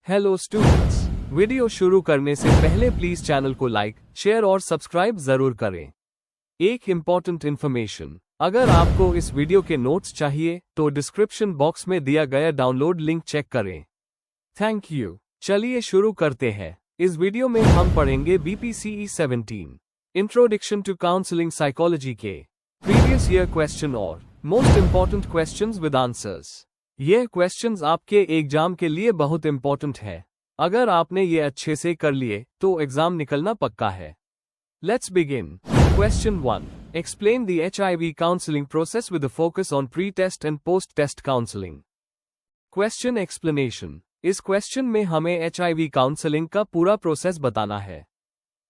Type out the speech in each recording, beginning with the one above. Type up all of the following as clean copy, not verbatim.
Hello students, video शुरू करने से पहले प्लीज चैनल को लाइक, शेयर और सब्सक्राइब जरूर करें। एक इम्पॉर्टेंट इन्फॉर्मेशन, अगर आपको इस वीडियो के नोट्स चाहिए तो डिस्क्रिप्शन बॉक्स में दिया गया डाउनलोड लिंक चेक करें। Thank you. चलिए शुरू करते हैं। इस वीडियो में हम पढ़ेंगे BPCE 17 introduction to counselling psychology के प्रीवियस ईयर क्वेश्चन और most important questions with answers. ये क्वेश्चंस आपके एग्जाम के लिए बहुत इंपॉर्टेंट है। अगर आपने ये अच्छे से कर लिए तो एग्जाम निकलना पक्का है। Let's begin. Question 1, explain the HIV counselling process with a focus on pre test and post test counselling. Question explanation. इस क्वेश्चन में हमें HIV काउंसलिंग का पूरा प्रोसेस बताना है।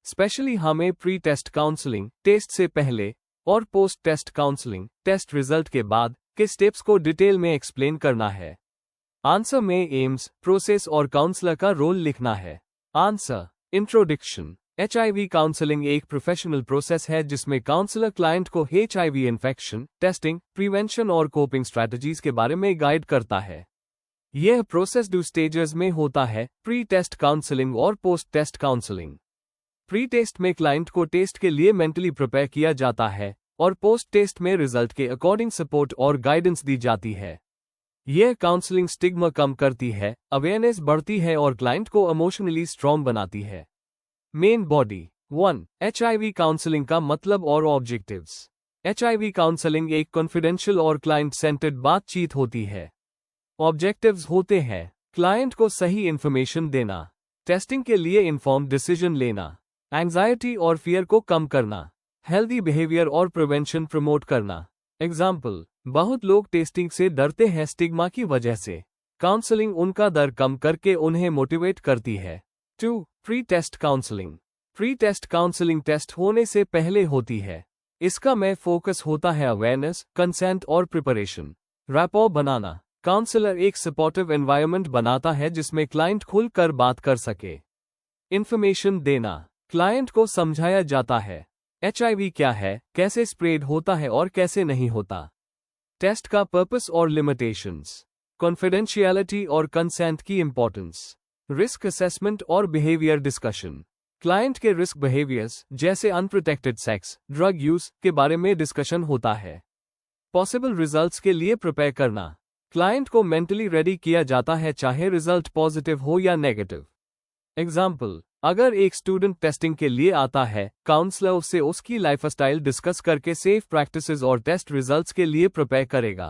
स्पेशली हमें प्री टेस्ट काउंसलिंग, टेस्ट से पहले, और post test counselling, test result के बाद के स्टेप्स को डिटेल में एक्सप्लेन करना है। आंसर में एम्स, प्रोसेस और काउंसलर का रोल लिखना है। आंसर। इंट्रोडक्शन। HIV काउंसलिंग एक प्रोफेशनल प्रोसेस है जिसमें काउंसलर क्लाइंट को HIV इन्फेक्शन, टेस्टिंग, प्रिवेंशन और कोपिंग स्ट्रैटेजीज के बारे में गाइड करता है। यह प्रोसेस 2 स्टेजेस में होता है, प्री टेस्ट काउंसलिंग और post test counselling. Pre test में क्लाइंट को टेस्ट के लिए मेंटली प्रिपेयर किया जाता है और पोस्ट टेस्ट में रिजल्ट के अकॉर्डिंग सपोर्ट और गाइडेंस दी जाती है। यह काउंसलिंग स्टिग्मा कम करती है, अवेयरनेस बढ़ती है और क्लाइंट को इमोशनली स्ट्रॉन्ग बनाती है। Main body. 1. HIV काउंसलिंग का मतलब और ऑब्जेक्टिव्स। HIV काउंसलिंग एक कॉन्फिडेंशियल और क्लाइंट सेंटर्ड बातचीत होती है। ऑब्जेक्टिव्स होते हैं: क्लाइंट को सही इंफॉर्मेशन देना, टेस्टिंग के लिए इन्फॉर्म्ड डिसीजन लेना, एंजाइटी और फियर को कम करना, हेल्दी बिहेवियर और प्रिवेंशन प्रमोट करना। एग्जाम्पल, बहुत लोग टेस्टिंग से डरते हैं स्टिग्मा की वजह से। काउंसलिंग उनका डर कम करके उन्हें मोटिवेट करती है। 2. Pre test counselling. Pre test counselling test होने से पहले होती है। इसका में फोकस होता है अवेयरनेस, कंसेंट और प्रिपरेशन। रैपो बनाना। काउंसलर एक सपोर्टिव एनवायरनमेंट बनाता है जिसमें क्लाइंट खुलकर बात कर सके। इंफॉर्मेशन देना। क्लाइंट को समझाया जाता है HIV क्या है, कैसे स्प्रेड होता है और कैसे नहीं होता। टेस्ट का पर्पस और लिमिटेशंस। कॉन्फिडेंशियलिटी और कंसेंट की इंपॉर्टेंस। रिस्क असेसमेंट और बिहेवियर डिस्कशन। क्लाइंट के रिस्क बिहेवियर्स जैसे अनप्रोटेक्टेड सेक्स, ड्रग यूज के बारे में डिस्कशन होता है। पॉसिबल रिजल्ट्स के लिए प्रिपेयर करना। क्लाइंट को मेंटली रेडी किया जाता है चाहे रिजल्ट पॉजिटिव हो या नेगेटिव। एग्जाम्पल, अगर एक स्टूडेंट टेस्टिंग के लिए आता है, काउंसलर उससे उसकी लाइफस्टाइल डिस्कस करके सेफ प्रैक्टिसेस और टेस्ट रिजल्ट्स के लिए प्रिपेयर करेगा।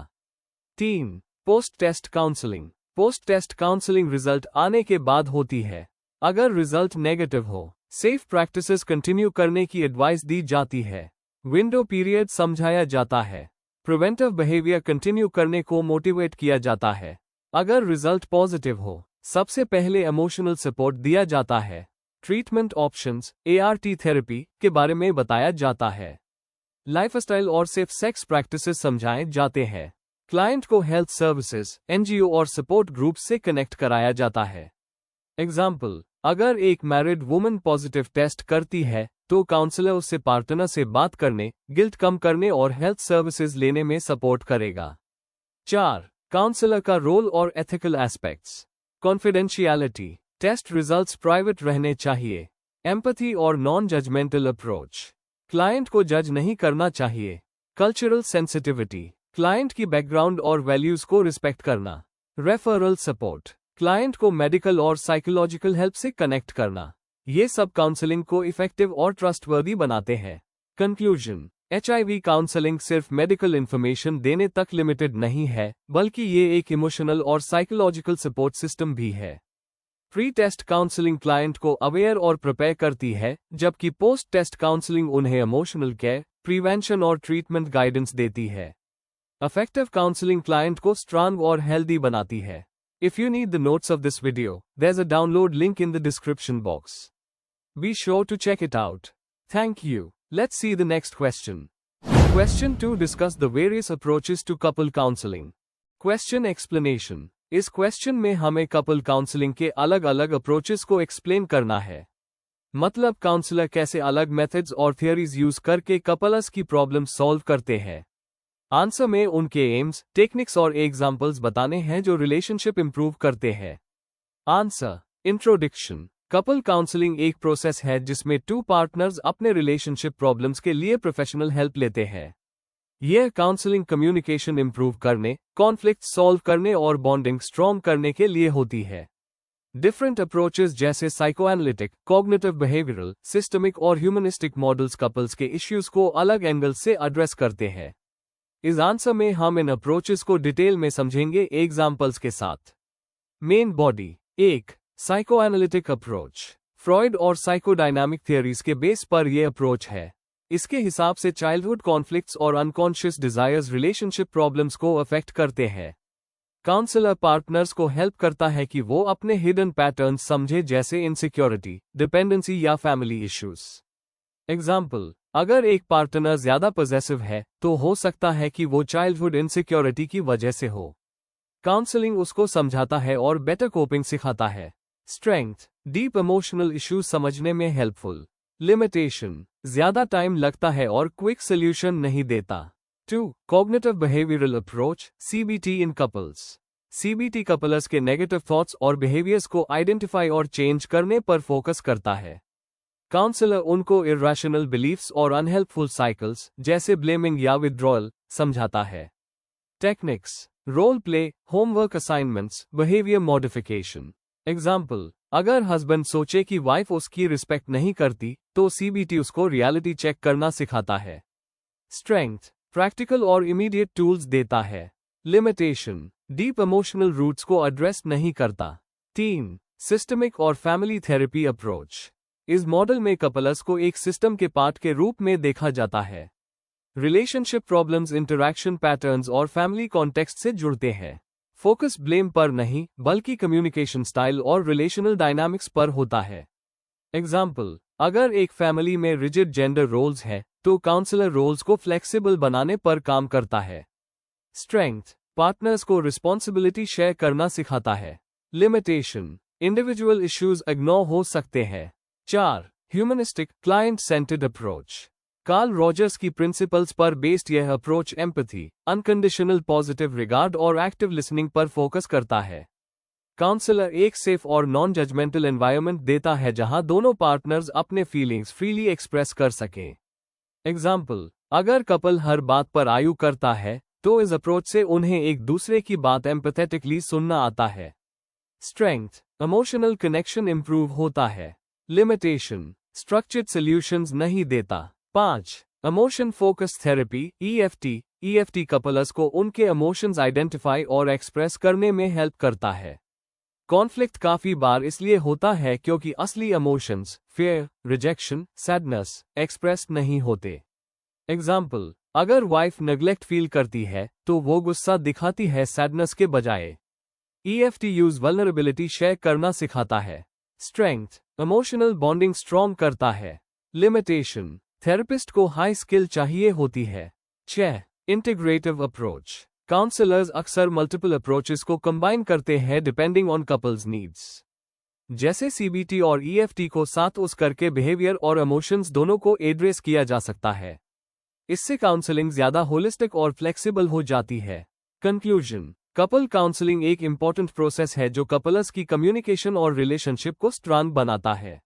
3. Post test counselling. Post test counselling result आने के बाद होती है। अगर रिजल्ट नेगेटिव हो, सेफ प्रैक्टिसेस कंटिन्यू करने की एडवाइस दी जाती है। विंडो पीरियड समझाया जाता है। प्रिवेंटिव बिहेवियर कंटिन्यू करने को मोटिवेट किया जाता है। अगर रिजल्ट पॉजिटिव हो, सबसे पहले इमोशनल सपोर्ट दिया जाता है। ट्रीटमेंट ऑप्शंस, ART थेरेपी के बारे में बताया जाता है। लाइफस्टाइल और सेफ सेक्स प्रैक्टिसेस समझाए जाते हैं। क्लाइंट को हेल्थ सर्विसेज, NGO और सपोर्ट ग्रुप से कनेक्ट कराया जाता है। एग्जाम्पल, अगर एक मैरिड वुमन पॉजिटिव टेस्ट करती है तो काउंसलर उससे पार्टनर से बात करने, गिल्ट कम करने और हेल्थ सर्विसेज लेने में सपोर्ट करेगा। 4. काउंसलर का रोल और ethical aspects. Confidentiality. Test results private रहने चाहिए। एम्पैथी और नॉन जजमेंटल अप्रोच। क्लाइंट को जज नहीं करना चाहिए। Cultural sensitivity. क्लाइंट की बैकग्राउंड और वैल्यूज को रिस्पेक्ट करना। Referral support. क्लाइंट को मेडिकल और साइकोलॉजिकल हेल्प से कनेक्ट करना। ये सब काउंसलिंग को इफेक्टिव और ट्रस्टवर्दी बनाते हैं। कंक्लूजन। HIV काउंसलिंग सिर्फ मेडिकल इंफॉर्मेशन देने तक लिमिटेड नहीं है, बल्कि ये एक इमोशनल और साइकोलॉजिकल सपोर्ट सिस्टम भी है। प्री टेस्ट काउंसलिंग क्लाइंट को अवेयर और प्रिपेयर करती है, जबकि पोस्ट टेस्ट काउंसलिंग उन्हें इमोशनल केयर, प्रिवेंशन और ट्रीटमेंट गाइडेंस देती है। इफेक्टिव काउंसलिंग क्लाइंट को स्ट्रांग और हेल्दी बनाती है। If you need the notes of this video, there is a download link in the description box. Be sure to check it out. Thank you. Let's see the next question. Question 2, discuss the various approaches to couple counseling. Question explanation. इस question में हमें couple counselling के अलग अलग approaches को explain करना है। मतलब काउंसलर कैसे अलग मेथड्स और थियरीज यूज करके कपल्स की प्रॉब्लम सॉल्व करते हैं। आंसर में उनके एम्स, टेक्निक्स और एग्जाम्पल्स बताने हैं जो रिलेशनशिप इंप्रूव करते हैं। आंसर। इंट्रोडक्शन। कपल काउंसलिंग एक प्रोसेस है जिसमें टू पार्टनर्स अपने रिलेशनशिप प्रॉब्लम्स के लिए प्रोफेशनल हेल्प लेते हैं। यह काउंसलिंग कम्युनिकेशन इंप्रूव करने, कॉन्फ्लिक्ट सॉल्व करने और बॉन्डिंग स्ट्रॉन्ग करने के लिए होती है। डिफरेंट अप्रोचेस जैसे साइकोएनालिटिक, कॉग्निटिव बिहेवियरल, सिस्टमिक और ह्यूमनिस्टिक मॉडल्स कपल्स के इश्यूज को अलग एंगल से एड्रेस करते हैं। इस आंसर में हम इन अप्रोचेस को डिटेल में समझेंगे एग्जाम्पल्स के साथ। Main body. 1. Psychoanalytic approach. Freud और साइकोडायनामिक थियरीज के बेस पर यह अप्रोच है। इसके हिसाब से चाइल्डहुड कॉन्फ्लिक्ट्स और अनकॉन्शियस डिजायर्स रिलेशनशिप प्रॉब्लम्स को अफेक्ट करते हैं। काउंसलर पार्टनर्स को हेल्प करता है कि वो अपने हिडन पैटर्न्स समझे जैसे इनसिक्योरिटी, डिपेंडेंसी या फैमिली इश्यूज। एग्जाम्पल, अगर एक पार्टनर ज्यादा पॉसेसिव है तो हो सकता है कि वो चाइल्डहुड इनसिक्योरिटी की वजह से हो। काउंसलिंग उसको समझाता है और बेटर कोपिंग सिखाता है। स्ट्रेंथ। डीप इमोशनल इश्यूज समझने में हेल्पफुल। लिमिटेशन। ज्यादा टाइम लगता है और क्विक सोल्यूशन नहीं देता। 2. Cognitive behavioural approach, CBT in couples. CBT couples के नेगेटिव थॉट्स और बिहेवियर्स को आइडेंटिफाई और चेंज करने पर फोकस करता है। काउंसलर उनको इर्रेशनल बिलीफ्स और अनहेल्पफुल साइकिल्स जैसे ब्लेमिंग या विथड्रॉल समझाता है। Techniques. Role play, homework assignments, behaviour modification. Example, अगर हस्बैंड सोचे कि वाइफ उसकी रिस्पेक्ट नहीं करती तो CBT उसको रियलिटी चेक करना सिखाता है। स्ट्रेंथ। प्रैक्टिकल और इमीडिएट टूल्स देता है। लिमिटेशन। डीप इमोशनल रूट्स को एड्रेस नहीं करता। 3. सिस्टमिक और फैमिली थेरेपी अप्रोच। इस मॉडल में कपल्स को एक सिस्टम के पार्ट के रूप में देखा जाता है। रिलेशनशिप प्रॉब्लम्स इंटरैक्शन पैटर्न्स और फैमिली कॉन्टेक्स्ट से जुड़ते हैं। फोकस ब्लेम पर नहीं बल्कि कम्युनिकेशन स्टाइल और रिलेशनल डायनामिक्स पर होता है। एग्जाम्पल, अगर एक फैमिली में रिजिड जेंडर रोल्स है तो काउंसलर रोल्स को फ्लेक्सिबल बनाने पर काम करता है। स्ट्रेंथ। पार्टनर्स को रिस्पॉन्सिबिलिटी शेयर करना सिखाता है। लिमिटेशन। इंडिविजुअल इश्यूज इग्नोर हो सकते हैं। 4. Humanistic, client centred approach. Karl Rogers की प्रिंसिपल्स पर बेस्ड यह approach empathy, unconditional positive regard और एक्टिव लिसनिंग पर फोकस करता है। काउंसलर एक सेफ और नॉन जजमेंटल एनवायरनमेंट देता है जहां दोनों पार्टनर्स अपने फीलिंग्स फ्रीली एक्सप्रेस कर सकें। एग्जाम्पल, अगर कपल हर बात पर आर्ग्यू करता है तो इस अप्रोच से उन्हें एक दूसरे की बात एम्पैथेटिकली सुनना आता है। स्ट्रेंथ। इमोशनल कनेक्शन इंप्रूव होता है। लिमिटेशन। स्ट्रक्चर्ड सॉल्यूशंस नहीं देता। 5. Emotion focus therapy, EFT couples को उनके इमोशंस आइडेंटिफाई और एक्सप्रेस करने में हेल्प करता है। कॉन्फ्लिक्ट काफी बार इसलिए होता है क्योंकि असली emotions, fear, rejection, sadness, express नहीं होते। एग्जाम्पल, अगर वाइफ नेग्लेक्ट फील करती है तो वो गुस्सा दिखाती है सैडनेस के बजाय। EFT यूज वल्नरेबिलिटी शेयर करना सिखाता है। स्ट्रेंथ। इमोशनल बॉन्डिंग स्ट्रॉन्ग करता है। लिमिटेशन। थेरेपिस्ट को हाई स्किल चाहिए होती है। 6. Integrative approach. काउंसलर्स अक्सर मल्टीपल अप्रोचेस को कंबाइन करते हैं डिपेंडिंग ऑन कपल्स नीड्स। जैसे CBT और EFT को साथ उस करके बिहेवियर और इमोशंस दोनों को एड्रेस किया जा सकता है। इससे काउंसलिंग ज्यादा होलिस्टिक और फ्लेक्सिबल हो जाती है। कंक्लूजन। कपल काउंसलिंग एक इंपॉर्टेंट प्रोसेस है जो कपल्स की कम्युनिकेशन और रिलेशनशिप को स्ट्रांग बनाता है।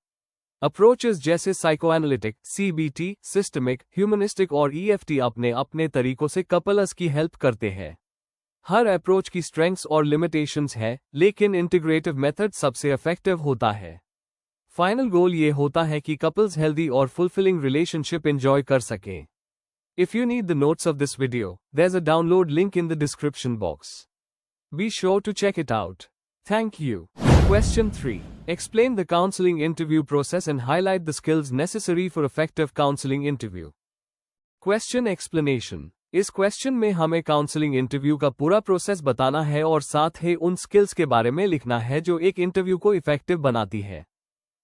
अप्रोचेस जैसे साइकोएनालिटिक, CBT, सिस्टमिक, ह्यूमनिस्टिक और EFT अपने अपने तरीकों से कपल्स की हेल्प करते हैं। हर अप्रोच की स्ट्रेंथ्स और लिमिटेशंस है, लेकिन इंटीग्रेटिव मेथड सबसे इफेक्टिव होता है। फाइनल गोल ये होता है कि कपल्स हेल्दी और फुलफिलिंग रिलेशनशिप एंजॉय कर सकें। If you need the notes of this video, there's a download link in the description box. Be sure to check it out. Thank you. Question 3. Explain the counseling interview process and highlight the skills necessary for effective counseling interview. Question explanation. इस question में हमें counselling interview का पूरा process बताना है और साथ ही उन स्किल्स के बारे में लिखना है जो एक इंटरव्यू को इफेक्टिव बनाती है।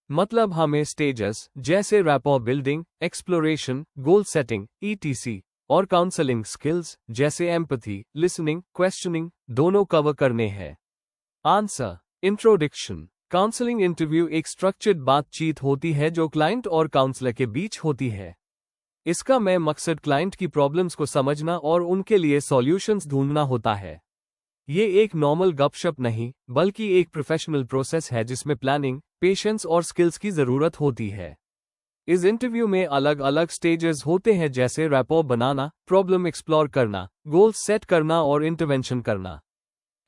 मतलब हमें स्टेजेस जैसे rapport building, exploration, goal setting, ETC और काउंसलिंग स्किल्स जैसे एम्पैथी, लिसनिंग, क्वेश्चनिंग दोनों कवर करने हैं। आंसर। इंट्रोडक्शन। काउंसलिंग इंटरव्यू एक स्ट्रक्चर्ड बातचीत होती है जो क्लाइंट और काउंसलर के बीच होती है। इसका मेन मकसद क्लाइंट की प्रॉब्लम्स को समझना और उनके लिए सॉल्यूशंस ढूंढना होता है। ये एक नॉर्मल गपशप नहीं, बल्कि एक प्रोफेशनल प्रोसेस है जिसमें प्लानिंग, पेशेंस और स्किल्स की जरूरत होती है। इस इंटरव्यू में अलग अलग स्टेजेस होते हैं, जैसे रैपो बनाना, प्रॉब्लम एक्सप्लोर करना, गोल्स सेट करना और इंटरवेंशन करना।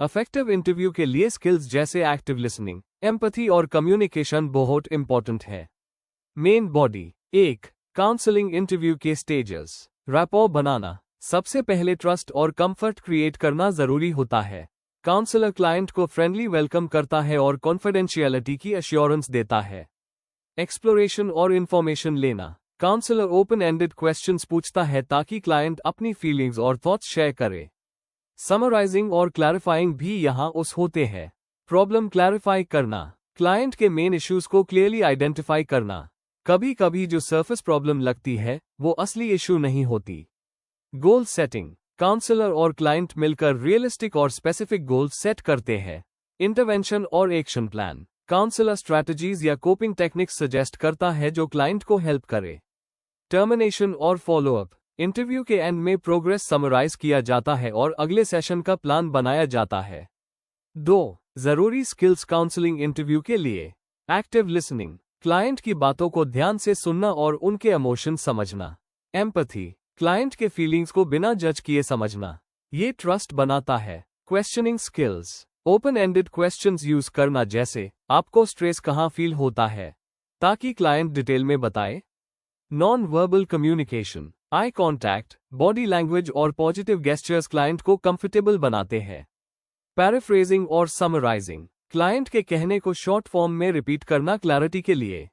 इफेक्टिव इंटरव्यू के लिए स्किल्स जैसे एक्टिव लिसनिंग, एम्पैथी और कम्युनिकेशन बहुत इंपॉर्टेंट है। Main body. 1. काउंसलिंग इंटरव्यू के स्टेजेस। रैपो बनाना। सबसे पहले ट्रस्ट और कंफर्ट क्रिएट करना जरूरी होता है। काउंसलर क्लाइंट को फ्रेंडली वेलकम करता है और कॉन्फिडेंशियलिटी की एश्योरेंस देता है। एक्सप्लोरेशन और इंफॉर्मेशन लेना। काउंसलर ओपन एंडेड क्वेश्चंस पूछता है ताकि क्लाइंट अपनी फीलिंग्स और थॉट्स शेयर करे। समराइजिंग और क्लैरिफाइंग भी यहाँ उस होते हैं। प्रॉब्लम क्लैरिफाई करना। क्लाइंट के मेन इश्यूज को क्लियरली आइडेंटिफाई करना। कभी कभी जो सरफेस प्रॉब्लम लगती है वो असली इशू नहीं होती। Goal setting. काउंसलर और क्लाइंट मिलकर रियलिस्टिक और स्पेसिफिक गोल्स सेट करते हैं। इंटरवेंशन और एक्शन प्लान। काउंसलर स्ट्रैटेजीज या कोपिंग टेक्निक्स सजेस्ट करता है जो क्लाइंट को हेल्प करे। टर्मिनेशन और फॉलोअप। इंटरव्यू के एंड में प्रोग्रेस समराइज किया जाता है और अगले सेशन का प्लान बनाया जाता है। 2. जरूरी स्किल्स काउंसलिंग इंटरव्यू के लिए। Active listening. क्लाइंट की बातों को ध्यान से सुनना और उनके इमोशन समझना। एम्पैथी। क्लाइंट के फीलिंग्स को बिना जज किए समझना। ये ट्रस्ट बनाता है। Questioning skills. Open ended questions use करना, जैसे आपको स्ट्रेस कहाँ फील होता है, ताकि क्लाइंट डिटेल में बताए। Non verbal communication. Eye contact, body language और पॉजिटिव गेस्चर्स क्लाइंट को कंफर्टेबल बनाते हैं। पैराफ्रेजिंग और समराइजिंग। क्लाइंट के कहने को शॉर्ट फॉर्म में रिपीट करना क्लैरिटी के लिए।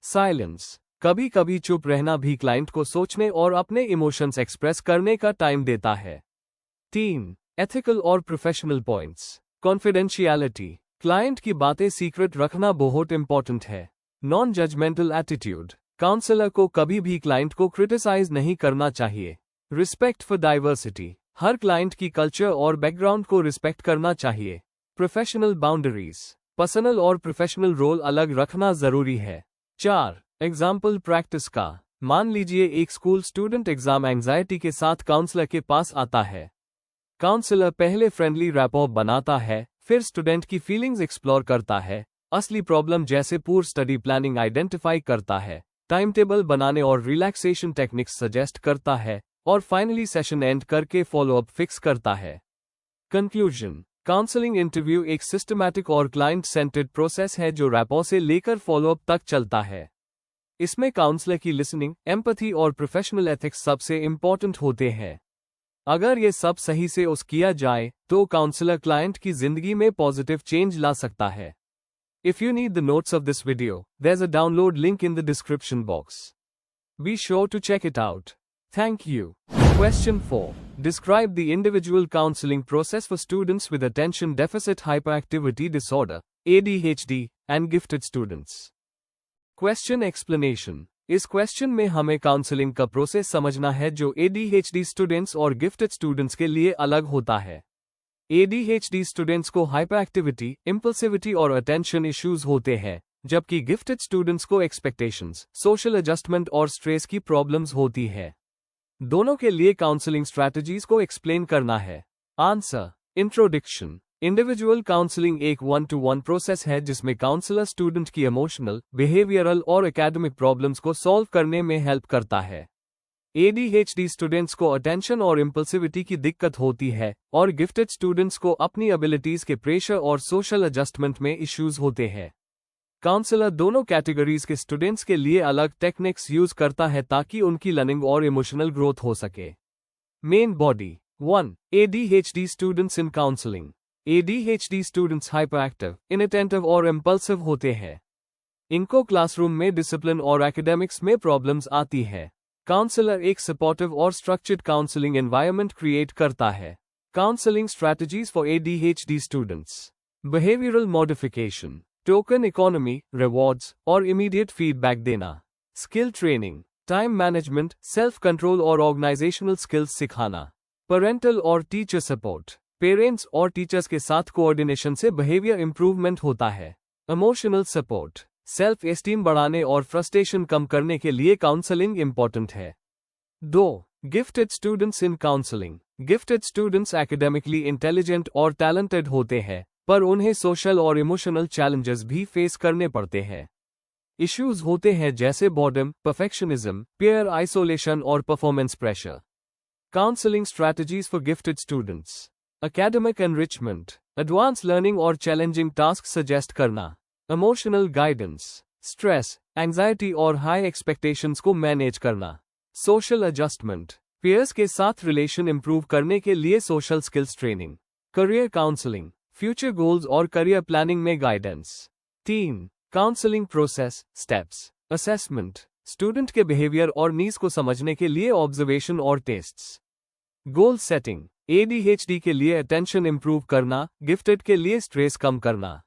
साइलेंस। कभी कभी चुप रहना भी क्लाइंट को सोचने और अपने इमोशंस एक्सप्रेस करने का टाइम देता है। 3. एथिकल और प्रोफेशनल पॉइंट्स। कॉन्फिडेंशियलिटी। क्लाइंट की बातें सीक्रेट रखना बहुत इंपॉर्टेंट है। Non judgmental attitude. काउंसलर को कभी भी क्लाइंट को क्रिटिसाइज नहीं करना चाहिए। Respect for diversity. Her client की कल्चर और बैकग्राउंड को रिस्पेक्ट करना चाहिए। Professional boundaries. पर्सनल और प्रोफेशनल रोल अलग रखना जरूरी है। 4. एग्जाम्पल प्रैक्टिस का। मान लीजिए एक स्कूल स्टूडेंट एग्जाम एंजाइटी के साथ काउंसलर के पास आता है। काउंसलर पहले फ्रेंडली रैपो बनाता है, फिर स्टूडेंट की फीलिंग्स एक्सप्लोर करता है, असली प्रॉब्लम जैसे पुअर स्टडी प्लानिंग आइडेंटिफाई करता है, टाइम टेबल बनाने और रिलैक्सेशन टेक्निक्स सजेस्ट करता है, और फाइनली सेशन एंड करके फॉलोअप फिक्स करता है। कंक्लूजन। काउंसलिंग इंटरव्यू एक सिस्टमैटिक और क्लाइंट सेंटर्ड प्रोसेस है जो रैपो से लेकर फॉलोअप तक चलता है। इसमें काउंसलर की लिसनिंग, एम्पैथी और प्रोफेशनल एथिक्स सबसे इंपॉर्टेंट होते हैं। अगर ये सब सही से किया जाए तो काउंसलर क्लाइंट की जिंदगी में पॉजिटिव चेंज ला सकता है। If you need the notes of this video, there is a download link in the description box. Be sure to check it out. Thank you. Question 4. Describe the individual counseling process for students with attention deficit hyperactivity disorder, ADHD, and gifted students. Question explanation. इस question में हमें counselling का process समझना है जो ADHD students और gifted students के लिए अलग होता है। ADHD स्टूडेंट्स को हाइपर एक्टिविटी, इम्पल्सिविटी और अटेंशन इश्यूज होते हैं, जबकि गिफ्टेड स्टूडेंट्स को एक्सपेक्टेशंस, सोशल एडजस्टमेंट और स्ट्रेस की प्रॉब्लम्स होती है। दोनों के लिए काउंसलिंग स्ट्रैटेजीज को एक्सप्लेन करना है। आंसर। इंट्रोडक्शन। इंडिविजुअल काउंसलिंग एक 1-to-1 प्रोसेस है जिसमें काउंसलर स्टूडेंट की इमोशनल, बिहेवियरल और एकेडमिक प्रॉब्लम्स को सॉल्व करने में हेल्प करता है। ADHD स्टूडेंट्स को अटेंशन और इम्पल्सिविटी की दिक्कत होती है और गिफ्टेड स्टूडेंट्स को अपनी एबिलिटीज के प्रेशर और सोशल एडजस्टमेंट में इश्यूज होते हैं। काउंसलर दोनों कैटेगरीज के स्टूडेंट्स के लिए अलग टेक्निक्स यूज करता है ताकि उनकी लर्निंग और इमोशनल ग्रोथ हो सके। Main body. 1. ADHD students in counselling. ADHD students hyperactive, inattentive और इम्पल्सिव होते हैं। इनको क्लासरूम में डिसिप्लिन और एकेडमिक्स में प्रॉब्लम्स आती है। काउंसलर एक सपोर्टिव और स्ट्रक्चर्ड काउंसलिंग एनवायरनमेंट क्रिएट करता है। Counselling strategies for ADHD students. Behavioural modification, token economy, rewards और इमीडिएट फीडबैक देना। Skill training, time management, self control और ऑर्गेनाइजेशनल स्किल्स सिखाना। पेरेंटल और टीचर सपोर्ट, पेरेंट्स और टीचर्स के साथ कोऑर्डिनेशन से बिहेवियर इंप्रूवमेंट होता है। इमोशनल सपोर्ट, सेल्फ एस्टीम बढ़ाने और फ्रस्ट्रेशन कम करने के लिए काउंसलिंग इंपॉर्टेंट है। 2. Gifted students in counselling. Gifted students academically intelligent और टैलेंटेड होते हैं, पर उन्हें सोशल और इमोशनल चैलेंजेस भी फेस करने पड़ते हैं। इश्यूज होते हैं जैसे बोर्डम, परफेक्शनिज्म, पीयर आइसोलेशन और performance pressure. Counselling strategies for gifted students. Academic enrichment, advance learning और चैलेंजिंग टास्क सजेस्ट करना। इमोशनल गाइडेंस, स्ट्रेस, एंजाइटी और हाई एक्सपेक्टेशंस को मैनेज करना। सोशल एडजस्टमेंट, पीयर्स के साथ रिलेशन इंप्रूव करने के लिए social skills training. Career counselling, future goals और करियर प्लानिंग में guidance. 3. Counselling process, steps. Assessment, student के बिहेवियर और नीड्स को समझने के लिए ऑब्जर्वेशन और टेस्ट्स। गोल सेटिंग, ADHD के लिए अटेंशन इंप्रूव करना, गिफ्टेड के लिए स्ट्रेस कम करना।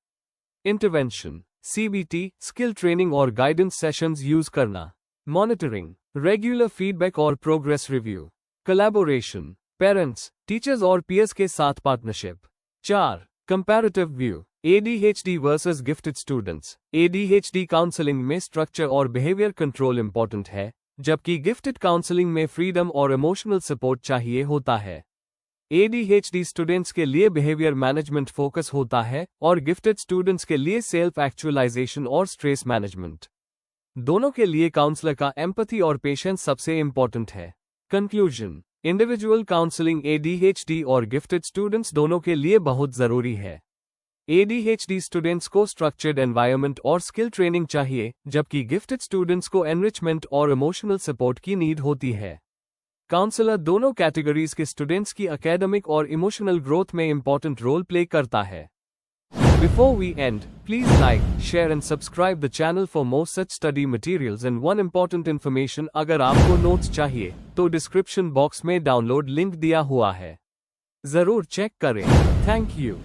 इंटरवेंशन, CBT, स्किल ट्रेनिंग और गाइडेंस सेशंस यूज करना। मॉनिटरिंग, रेगुलर फीडबैक और progress review. Collaboration, parents, teachers और पीयर्स के साथ partnership. 4. Comparative view, ADHD versus gifted students. ADHD counselling में स्ट्रक्चर और बिहेवियर कंट्रोल इंपॉर्टेंट है, जबकि गिफ्टेड काउंसलिंग में फ्रीडम और इमोशनल सपोर्ट चाहिए होता है। ADHD स्टूडेंट्स के लिए बिहेवियर मैनेजमेंट फोकस होता है और गिफ्टेड स्टूडेंट्स के लिए सेल्फ एक्चुअलाइजेशन और स्ट्रेस मैनेजमेंट। दोनों के लिए काउंसलर का एम्पैथी और पेशेंस सबसे इंपॉर्टेंट है। कंक्लूजन, इंडिविजुअल काउंसलिंग ADHD और गिफ्टेड स्टूडेंट्स दोनों के लिए बहुत जरूरी है। ADHD स्टूडेंट्स को स्ट्रक्चर्ड एनवायरनमेंट और स्किल ट्रेनिंग चाहिए, जबकि गिफ्टेड स्टूडेंट्स को एनरिचमेंट और इमोशनल सपोर्ट की नीड होती है। काउंसलर दोनों कैटेगरीज के स्टूडेंट्स की एकेडमिक और इमोशनल ग्रोथ में इंपॉर्टेंट रोल प्ले करता है। Before we end, please like, share and subscribe the channel for more such study materials and one important information अगर आपको नोट्स चाहिए, तो डिस्क्रिप्शन बॉक्स में डाउनलोड लिंक दिया हुआ है। जरूर चेक करें। Thank you.